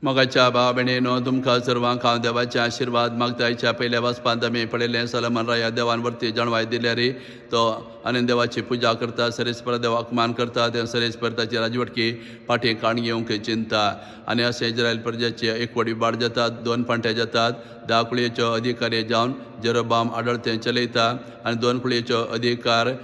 मोगाच्या भाव भयणीनो तुमकां सर्वांक हांव देवाचे आशिर्वाद मागतायच्या पयल्या वचपांत आमी पळयलें सलमन राया देवान वरती जणवाय दिल्या रे तो आनी देवाची पुजा करता सरेस्पर देवाक मान करता ते सरेस्पर ताची राजवटकी फाटीं काण घेवंक चिंता आनी अशें इस्रायल प्रजेची एकवटी बाड जातात 2 फांटे जातात 10 कुळयेच्यो अधिकारी जावन जेरोबाम आडळतें चलयता आनी 2 कुळयेच्यो अधिकार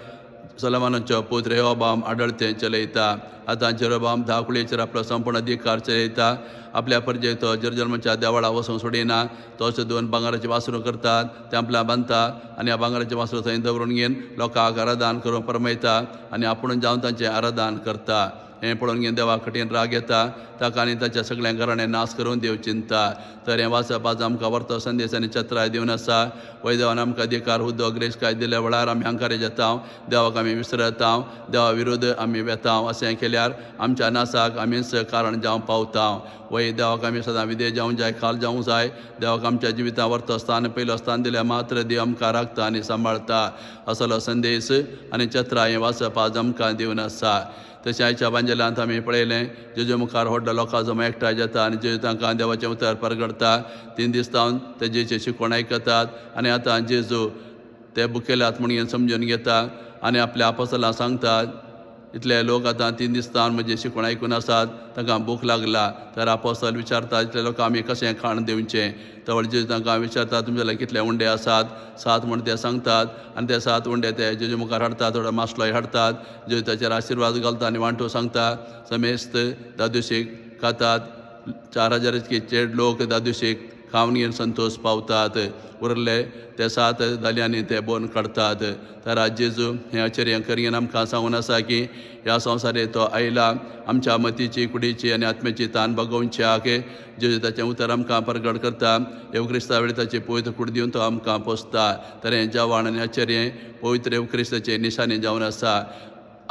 सलमानाचो पुत्र रेहोबाम आडळतें चलयता आतां जेरोबाम 10 कुळयेचेर आपलो संपूर्ण अधिकार चलयता आपल्या परजेक तो जर्जल्माच्या देवळा वचूंक सोडिना तोच 2 भांगराची वासरूं करतात ते आपल्या बांदता आनी ह्या भांगराची वासरूं थंय दवरून घेवन लोकांक आराधन करूंक परमयता आनी आपूण जावन तांचें आराधन करता हें पळोवन घेवन देवा कठीण राग येता ताका आनी ताच्या सगळ्या घराणें नाश करून देव चिंता तर हें वाचप आज आमकां वर्तो संदेश आनी छत्राय दिवन आसा वय देवान आमकां अधिकार हुद्दो ग्रेसकाय दिल्या वेळार आमी हंकारे जाता देवाक आमी विसरता देवा विरोध आमी वेता अशें केल्यार आमच्या नासाक आमीच कारण जावं पावता वय देवाक आमी सदां विधेय जावंक जाय खाल जावंक जाय देवाक आमच्या जिवितां वर्तो स्थान पयलो स्थान दिल्यार मात्र देव आमकां राखता आनी सांबाळता असलो संदेश आनी छत्राय हें वाचप आज आमकां दिवन आसा तशें आयच्या बांजेलांत आमी पळयलें जेजू मुखार व्हडलो लोकां जमा एकठांय जाता आनी जेजू तांकां देवाचें उतर परगडता 3 दीस जावन तेजेचें शिकवण आयकतात आनी आतां जेजू ते बुकेल्यात म्हणून समजून घेता आनी आपल्या आपोस्तलांक सांगतात इतले लोक आतां 3 दीस जावन म्हजें शिकवण आयकून आसात तांकां भूक लागला तर आपोस्तल विचारता इतले लोक आमी कशें खाण दिवचें तर जेजू तांकां विचारता तुमचे कितले उंडे आसात 7 म्हूण ते सांगतात आनी ते 7 उंडे ते जेजू मुखार हाडटात थोडो मासलोय हाडटात जेजू ताचेर आशिर्वाद घालता आनी वांटो सांगता समेस्त दादुशीक खातात 4000 इतके चेड लोक दादुशीक खावन घेवन संतोश पावतात उरले ते 7 जाल्यांनी ते बोन काडतात तर आज जेजू हें आश्चर्य करीन आमकां सांगून आसा की ह्या संवसारीत तो आयला आमच्या मतीची कुडीची आनी आत्म्याची तान भोगोवच्याक जेजू ताचें उतर आमकां प्रगट करता येवक्रिस्ता वेळी ताची पवित्र कूड दिवन तो आमकां पोसता तर हें जेवण आनी आश्चर्य पवित्र येवक्रिस्ताचे निशाणी जावन आसा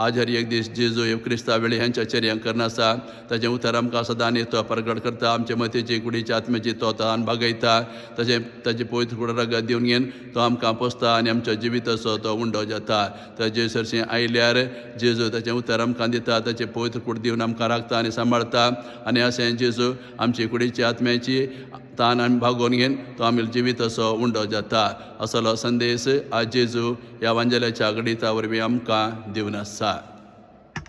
आज हर एक दीस जेजू येवक्रिस्ता वेळी हेंच्या आश्चर्य करनासा ताचें उतर आमकां सदां तो प्रगट करता आमचे मतीची कुडीची आत्म्याची तो तान भागयता तशें ताची पवित्र कूड रगत दिवन घेवन तो आमकां पोसता आनी आमच्या जिविताचो तो उंडो जाता तर जेसरशीं आयल्यार जेजू ताचें उतर आमकां दिता ताचें पवित्र कूड दिवन आमकां राखता आनी सांबाळता आनी अशें जेजू आमची कुडीची आत्म्याची तान आमी भागोवन घेवन तो आमी जिविताचो उंडो जाता असलो संदेश आज जेजू ह्या वांजेल्याच्या गडिता वरवीं आमकां दिवन आसा